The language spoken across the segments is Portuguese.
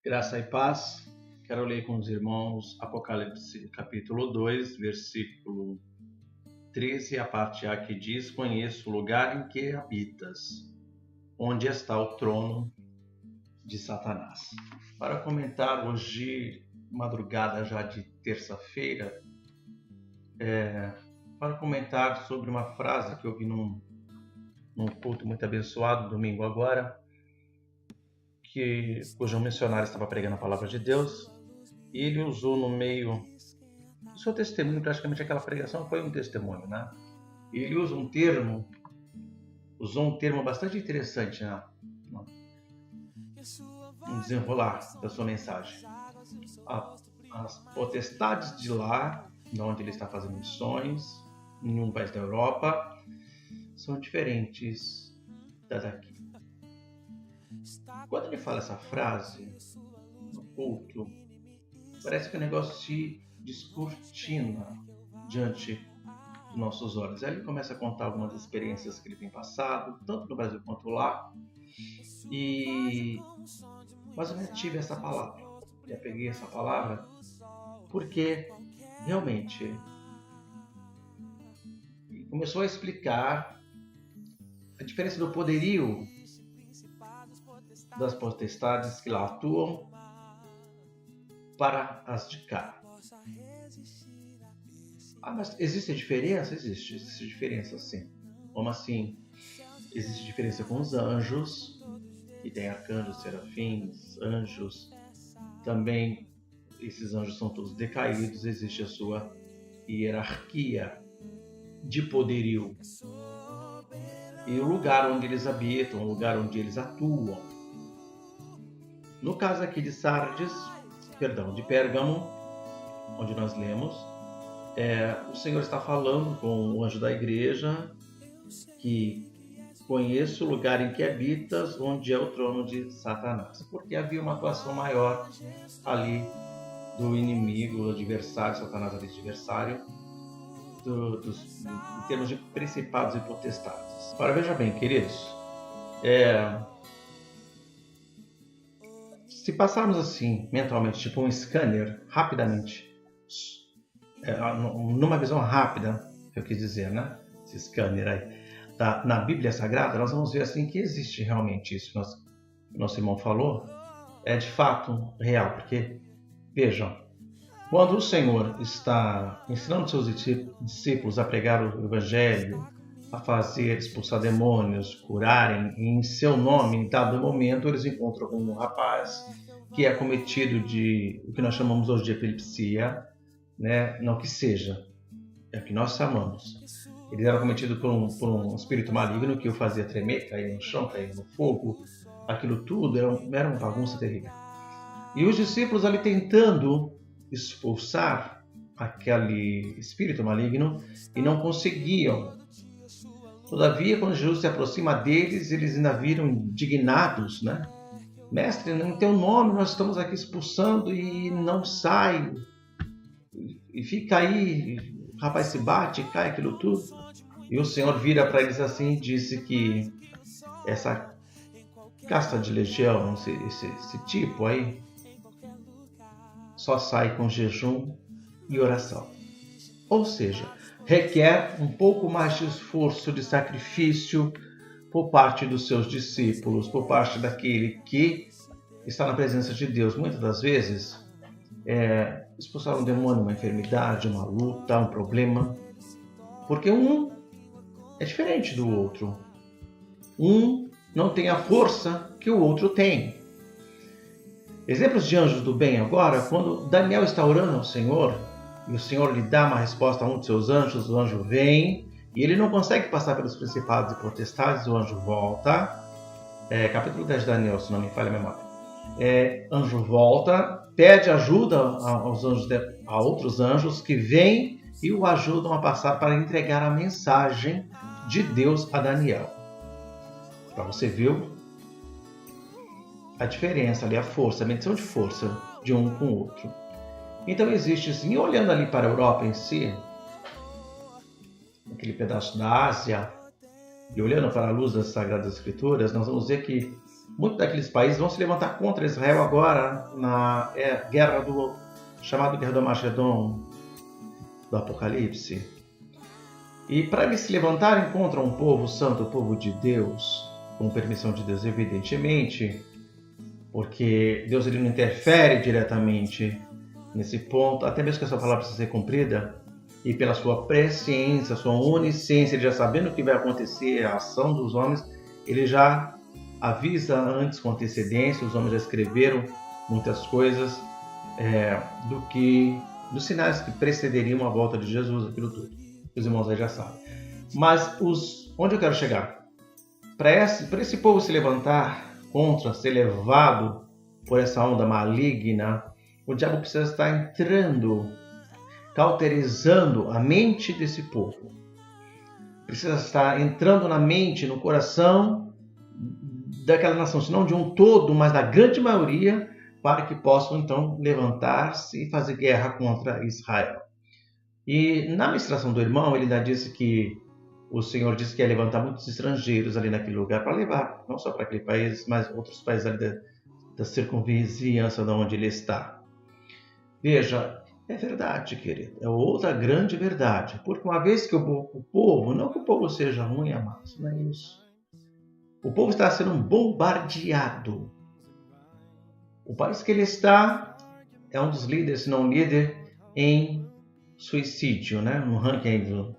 Graça e paz. Quero ler com os irmãos Apocalipse capítulo 2, versículo 13, a parte A que diz: Conheço o lugar em que habitas, onde está o trono de Satanás. Para comentar hoje, madrugada já de terça-feira, para comentar sobre uma frase que eu vi num culto muito abençoado, domingo agora, cujo missionário estava pregando a palavra de Deus, e ele usou no meio do seu testemunho, praticamente aquela pregação foi um testemunho, né? E ele usou um termo bastante interessante no desenrolar da sua mensagem. As potestades de lá, onde ele está fazendo missões, em um país da Europa, são diferentes das daqui. Quando ele fala essa frase no culto, parece que o negócio se descortina diante dos nossos olhos. Aí ele começa a contar algumas experiências que ele tem passado, tanto no Brasil quanto lá. Mas eu tive essa palavra. Eu peguei essa palavra porque realmente ele começou a explicar a diferença do poderio das potestades que lá atuam para as de cá. Mas existe diferença? Existe diferença, sim. Como assim? Existe diferença com os anjos, que tem arcanjos, serafins, anjos. Também esses anjos são todos decaídos, existe a sua hierarquia de poderio. E o lugar onde eles habitam, o lugar onde eles atuam. No caso aqui de Pérgamo, onde nós lemos, o Senhor está falando com o anjo da igreja que conheço o lugar em que habitas, onde é o trono de Satanás. Porque havia uma atuação maior ali do inimigo, do adversário, Satanás é adversário, em termos de principados e potestades. Agora veja bem, queridos, se passarmos assim, mentalmente, tipo um scanner, rapidamente, numa visão rápida, que eu quis dizer, né? Esse scanner aí, na Bíblia Sagrada, nós vamos ver assim que existe realmente isso que nosso irmão falou, é de fato real, porque, vejam, quando o Senhor está ensinando seus discípulos a pregar o Evangelho, a expulsar demônios, curarem, em seu nome, em dado momento, eles encontram um rapaz que é acometido de o que nós chamamos hoje de epilepsia, né? Não que seja, é o que nós chamamos. Ele era acometido por um espírito maligno que o fazia tremer, cair no chão, cair no fogo, aquilo tudo era uma bagunça terrível. E os discípulos ali tentando expulsar aquele espírito maligno e não conseguiam. Todavia, quando Jesus se aproxima deles, eles ainda viram indignados, né? Mestre, em teu nome nós estamos aqui expulsando e não sai. E fica aí, o rapaz se bate, cai aquilo tudo. E o Senhor vira para eles assim e disse que essa casta de legião, esse tipo aí, só sai com jejum e oração. Ou seja, requer um pouco mais de esforço, de sacrifício por parte dos seus discípulos, por parte daquele que está na presença de Deus. Muitas das vezes, expulsar um demônio, uma enfermidade, uma luta, um problema, porque um é diferente do outro. Um não tem a força que o outro tem. Exemplos de anjos do bem agora, quando Daniel está orando ao Senhor, e o Senhor lhe dá uma resposta a um de seus anjos, o anjo vem, e ele não consegue passar pelos principados e potestades, o anjo volta. Capítulo 10 de Daniel, se não me falha a memória. Anjo volta, pede ajuda a outros anjos que vêm e o ajudam a passar para entregar a mensagem de Deus a Daniel. Para você ver a diferença ali, a força, a medição de força de um com o outro. Então existe assim, olhando ali para a Europa em si, aquele pedaço da Ásia, e olhando para a luz das Sagradas Escrituras, nós vamos ver que muitos daqueles países vão se levantar contra Israel agora na guerra chamada Guerra do Armagedon, do Apocalipse. E para eles se levantarem contra um povo santo, o povo de Deus, com permissão de Deus, evidentemente, porque Deus ele não interfere diretamente nesse ponto, até mesmo que essa palavra precisa ser cumprida, e pela sua presciência, sua onisciência, ele já sabendo o que vai acontecer, a ação dos homens, ele já avisa antes com antecedência, os homens já escreveram muitas coisas dos sinais que precederiam a volta de Jesus, aquilo tudo. Os irmãos aí já sabem. Mas onde eu quero chegar? Para esse povo se levantar contra, ser levado por essa onda maligna, o diabo precisa estar entrando, cauterizando a mente desse povo. Precisa estar entrando na mente, no coração daquela nação, se não de um todo, mas da grande maioria, para que possam então levantar-se e fazer guerra contra Israel. E na ministração do irmão, ele ainda disse que o Senhor disse que ia levantar muitos estrangeiros ali naquele lugar para levar, não só para aquele país, mas outros países ali da circunvizinhança de onde ele está. Veja, é verdade, querido, é outra grande verdade, porque uma vez que o povo, não que o povo seja ruim, amados, não é isso. O povo está sendo bombardeado. O país que ele está é um dos líderes, se não líder, em suicídio, né? No ranking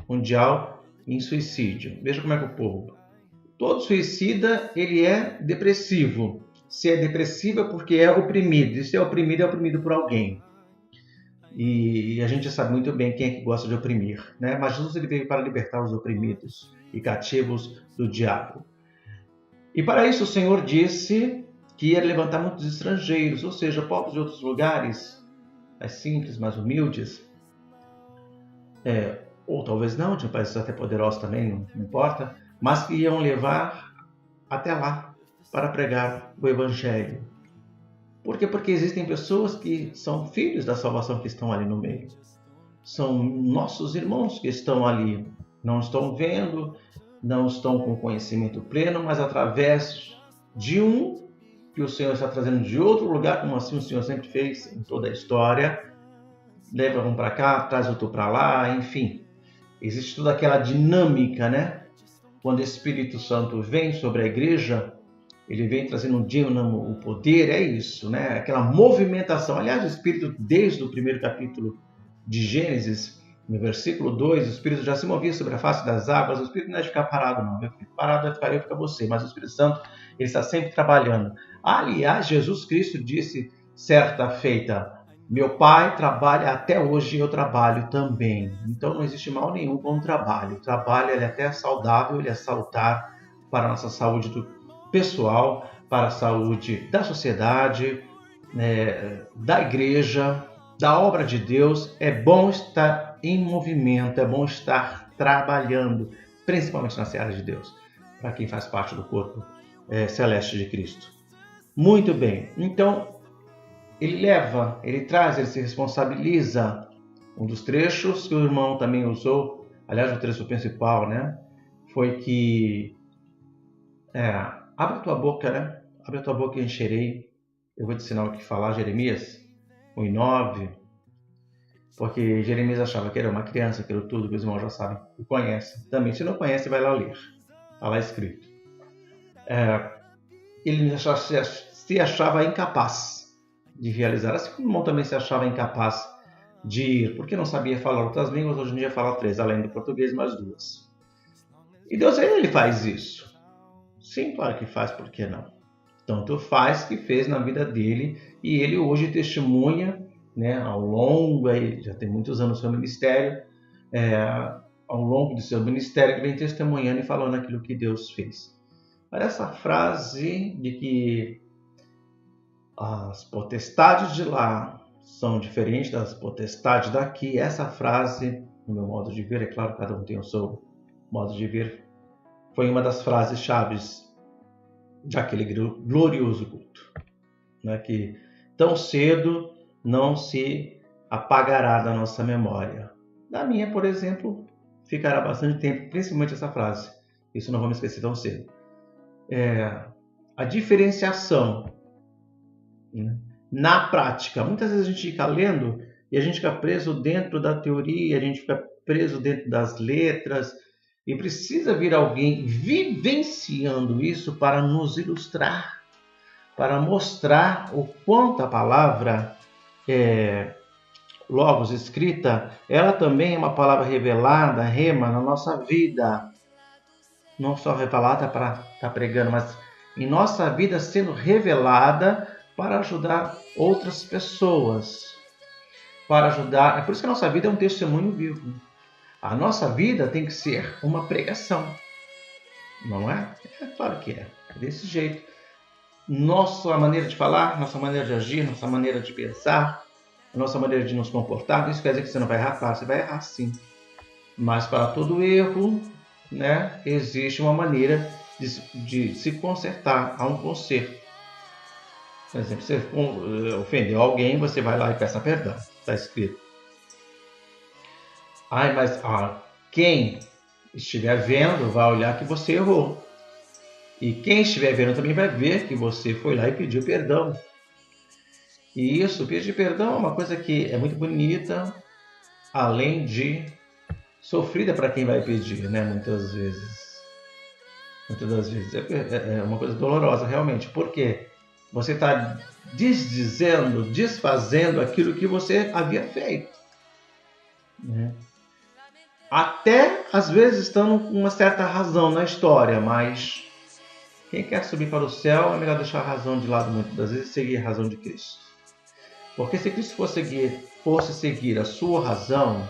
mundial em suicídio. Veja como é que o povo... Todo suicida, ele é depressivo. Se é depressivo é porque é oprimido. E se é oprimido por alguém. E a gente sabe muito bem quem é que gosta de oprimir, né? Mas Jesus ele veio para libertar os oprimidos e cativos do diabo. E para isso o Senhor disse que ia levantar muitos estrangeiros, ou seja, povos de outros lugares, mais simples, mais humildes, ou talvez não, de países até poderosos também, não importa, mas que iam levar até lá para pregar o Evangelho. Por quê? Porque existem pessoas que são filhos da salvação que estão ali no meio. São nossos irmãos que estão ali, não estão vendo, não estão com conhecimento pleno, mas através de que o Senhor está trazendo de outro lugar, como assim o Senhor sempre fez em toda a história, leva um para cá, traz outro para lá, enfim. Existe toda aquela dinâmica, né? Quando o Espírito Santo vem sobre a igreja, ele vem trazendo um dínamo, o poder, é isso, né? Aquela movimentação. Aliás, o Espírito, desde o primeiro capítulo de Gênesis, no versículo 2, o Espírito já se movia sobre a face das águas. O Espírito não é de ficar parado, não. Parado vai ficar eu, fica você. Mas o Espírito Santo, ele está sempre trabalhando. Aliás, Jesus Cristo disse certa feita: meu Pai trabalha até hoje e eu trabalho também. Então não existe mal nenhum com o trabalho. O trabalho ele é até saudável, ele é salutar para a nossa saúde pessoal, para a saúde da sociedade, da igreja, da obra de Deus. É bom estar em movimento, é bom estar trabalhando, principalmente na seara de Deus, para quem faz parte do corpo celeste de Cristo. Muito bem, então ele traz, ele se responsabiliza. Um dos trechos que o irmão também usou, aliás, o trecho principal, né, foi que abre a tua boca, né? Abre a tua boca e encherei. Eu vou te ensinar o que falar, Jeremias 1:9. Porque Jeremias achava que era uma criança, aquilo tudo que os irmãos já sabem e conhecem. Também, se não conhece, vai lá ler. Está lá escrito. Ele se achava incapaz de realizar. Assim como o irmão também se achava incapaz de ir, porque não sabia falar outras línguas, hoje em dia fala 3, além do português, mais 2. E Deus, ele faz isso. Sim, claro que faz, por que não? Tanto faz que fez na vida dele, e ele hoje testemunha, né, ao longo, aí, já tem muitos anos no seu ministério, ao longo do seu ministério, ele vem testemunhando e falando aquilo que Deus fez. Mas essa frase de que as potestades de lá são diferentes das potestades daqui, essa frase, no meu modo de ver, é claro, cada um tem o seu modo de ver, foi uma das frases chaves daquele glorioso culto, né, que tão cedo não se apagará da nossa memória. Da minha, por exemplo, ficará bastante tempo, principalmente essa frase. Isso não vamos esquecer tão cedo. a diferenciação, né? Na prática. Muitas vezes a gente fica lendo e a gente fica preso dentro da teoria, a gente fica preso dentro das letras, e precisa vir alguém vivenciando isso para nos ilustrar, para mostrar o quanto a palavra Logos escrita, ela também é uma palavra revelada, rema, na nossa vida. Não só revelada para estar pregando, mas em nossa vida sendo revelada para ajudar outras pessoas. Para ajudar. É por isso que a nossa vida é um testemunho vivo. A nossa vida tem que ser uma pregação. Não é? É claro que é. É desse jeito. Nossa maneira de falar, nossa maneira de agir, nossa maneira de pensar, a nossa maneira de nos comportar, isso quer dizer que você não vai errar? Claro, você vai errar sim. Mas para todo erro, né, existe uma maneira de se consertar, há um conserto. Por exemplo, você ofendeu alguém, você vai lá e peça perdão. Está escrito. Mas quem estiver vendo vai olhar que você errou. E quem estiver vendo também vai ver que você foi lá e pediu perdão. E isso, pedir perdão é uma coisa que é muito bonita, além de sofrida para quem vai pedir, né? Muitas das vezes é uma coisa dolorosa, realmente. Porque você está desfazendo aquilo que você havia feito, né? Até, às vezes, estando com uma certa razão na história, mas quem quer subir para o céu é melhor deixar a razão de lado muitas das vezes e seguir a razão de Cristo. Porque se Cristo fosse seguir a sua razão,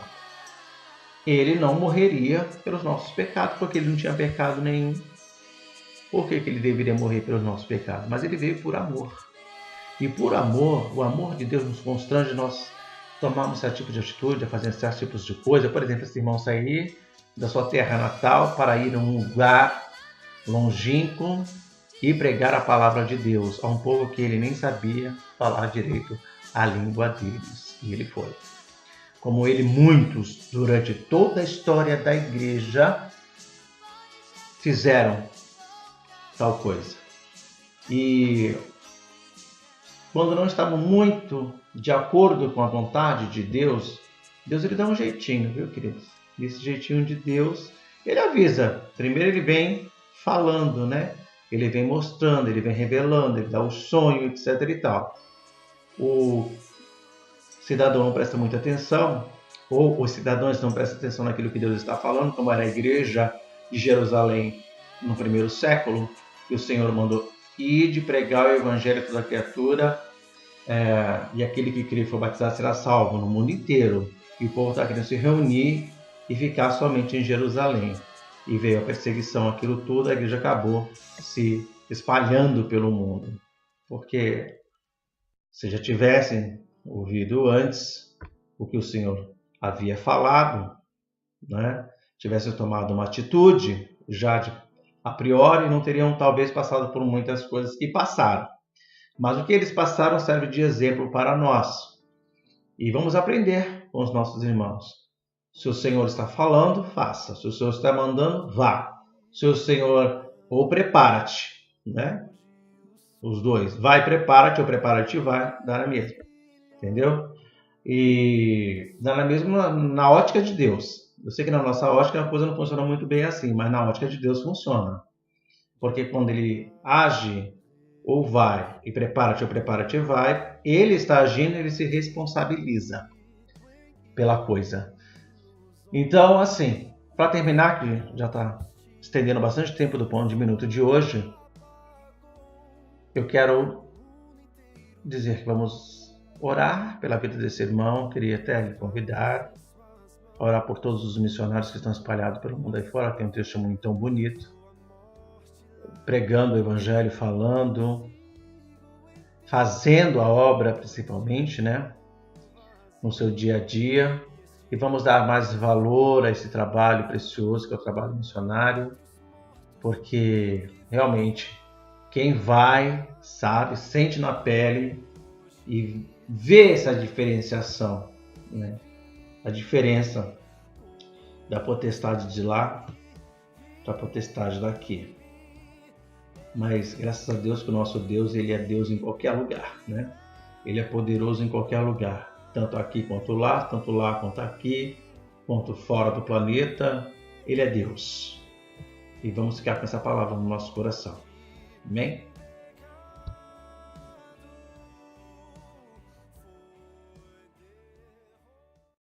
ele não morreria pelos nossos pecados, porque ele não tinha pecado nenhum. Por que ele deveria morrer pelos nossos pecados? Mas ele veio por amor. E por amor, o amor de Deus nos constrange nós tomarmos certo tipo de atitude, a fazer certos tipos de coisa. Por exemplo, esse irmão sair da sua terra natal para ir a um lugar longínquo e pregar a palavra de Deus a um povo que ele nem sabia falar direito a língua deles. E ele foi. Como ele, muitos, durante toda a história da igreja, fizeram tal coisa. E quando não estavam muito de acordo com a vontade de Deus, Deus ele dá um jeitinho, viu, queridos? E esse jeitinho de Deus, ele avisa. Primeiro ele vem falando, né? Ele vem mostrando, ele vem revelando, ele dá o sonho, etc e tal. O cidadão não presta muita atenção, ou os cidadãos não prestam atenção naquilo que Deus está falando, como era a igreja de Jerusalém no primeiro século, que o Senhor mandou ir de pregar o evangelho a toda criatura, e aquele que crer e for batizado será salvo no mundo inteiro. E o povo está querendo se reunir e ficar somente em Jerusalém. E veio a perseguição, aquilo tudo, a igreja acabou se espalhando pelo mundo. Porque se já tivessem ouvido antes o que o Senhor havia falado, né, tivessem tomado uma atitude já a priori, não teriam talvez passado por muitas coisas que passaram. Mas o que eles passaram serve de exemplo para nós. E vamos aprender com os nossos irmãos. Se o Senhor está falando, faça. Se o Senhor está mandando, vá. Se o Senhor, ou prepara-te, né? Os dois. Vai, prepara-te, ou prepara-te, vai, dá na mesma. Entendeu? E dá na mesma na ótica de Deus. Eu sei que na nossa ótica a coisa não funciona muito bem assim, mas na ótica de Deus funciona. Porque quando ele age, ou vai, e prepara-te, ou prepara-te, vai, ele está agindo, ele se responsabiliza pela coisa. Então, assim, para terminar, que já está estendendo bastante tempo do ponto de minuto de hoje, eu quero dizer que vamos orar pela vida desse irmão. Queria até lhe convidar a orar por todos os missionários que estão espalhados pelo mundo aí fora. Tem um testemunho tão bonito, pregando o evangelho, falando, fazendo a obra principalmente, né, no seu dia a dia. E vamos dar mais valor a esse trabalho precioso que é o trabalho missionário, porque realmente quem vai, sabe, sente na pele e vê essa diferenciação, né? A diferença da potestade de lá para a potestade daqui. mas graças a Deus que o nosso Deus, ele é Deus em qualquer lugar, né? Ele é poderoso em qualquer lugar, tanto aqui quanto lá, tanto lá quanto aqui, quanto fora do planeta. Ele é Deus. E vamos ficar com essa palavra no nosso coração. Amém?